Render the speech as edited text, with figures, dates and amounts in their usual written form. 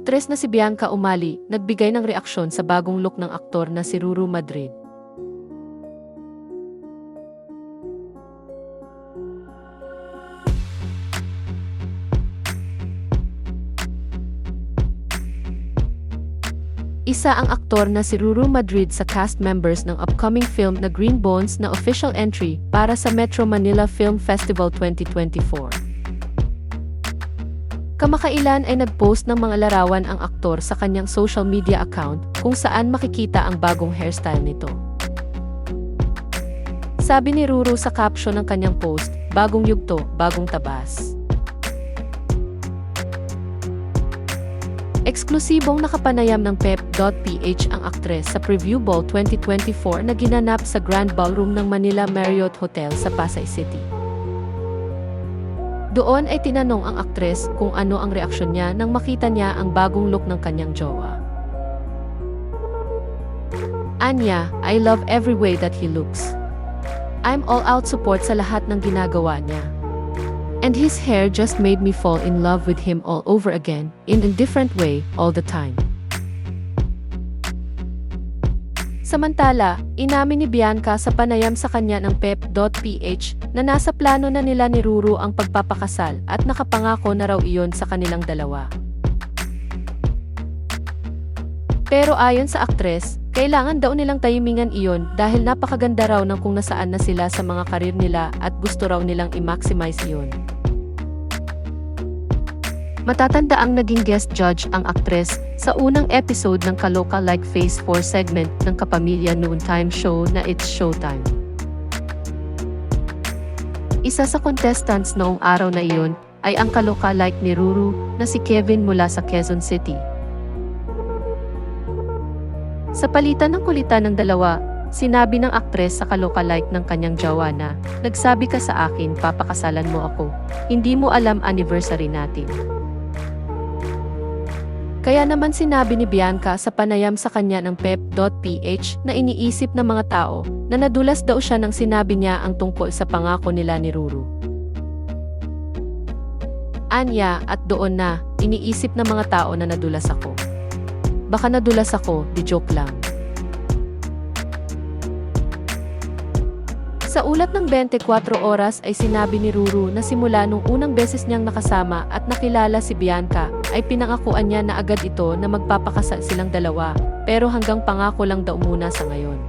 aktres na si Bianca Umali nagbigay ng reaksyon sa bagong look ng aktor na si Ruru Madrid. Isa ang aktor na si Ruru Madrid sa cast members ng upcoming film na Green Bones na official entry para sa Metro Manila Film Festival 2024. Kamakailan ay nag-post ng mga larawan ang aktor sa kanyang social media account kung saan makikita ang bagong hairstyle nito. Sabi ni Ruru sa caption ng kanyang post, "Bagong yugto, bagong tabas." Eksklusibong nakapanayam ng Pep.ph ang aktres sa Preview Ball 2024 na ginanap sa Grand Ballroom ng Manila Marriott Hotel sa Pasay City. Doon ay tinanong ang aktres kung ano ang reaksyon niya nang makita niya ang bagong look ng kanyang jowa. Anya, "I love every way that he looks. I'm all out support sa lahat ng ginagawa niya. And his hair just made me fall in love with him all over again, in a different way, all the time." Samantala, inamin ni Bianca sa panayam sa kanya ng Pep.ph na nasa plano na nila ni Ruru ang pagpapakasal at nakapangako na raw iyon sa kanilang dalawa. Pero ayon sa aktres, kailangan daw nilang tayimingan iyon dahil napakaganda raw ng kung nasaan na sila sa mga karir nila at gusto raw nilang i-maximize iyon. Matatanda ang naging guest judge ang aktres sa unang episode ng Kaloka Like Phase 4 segment ng Kapamilya Noontime Show na It's Showtime. Isa sa contestants noong araw na iyon ay ang Kaloka Like ni Ruru na si Kevin mula sa Quezon City. Sa palitan ng kulitan ng dalawa, sinabi ng aktres sa Kaloka Like ng kanyang jowa na, "Nagsabi ka sa akin papakasalan mo ako, hindi mo alam anniversary natin." Kaya naman sinabi ni Bianca sa panayam sa kanya ng Pep.ph na iniisip ng mga tao na nadulas daw siya nang sinabi niya ang tungkol sa pangako nila ni Ruru. Anya, "At doon na, iniisip ng mga tao na nadulas ako. Baka nadulas ako, di joke lang." Sa ulat ng 24 oras ay sinabi ni Ruru na simula nung unang beses niyang nakasama at nakilala si Bianca, ay pinangakuan niya na agad ito na magpapakasal silang dalawa, pero hanggang pangako lang daw muna sa ngayon.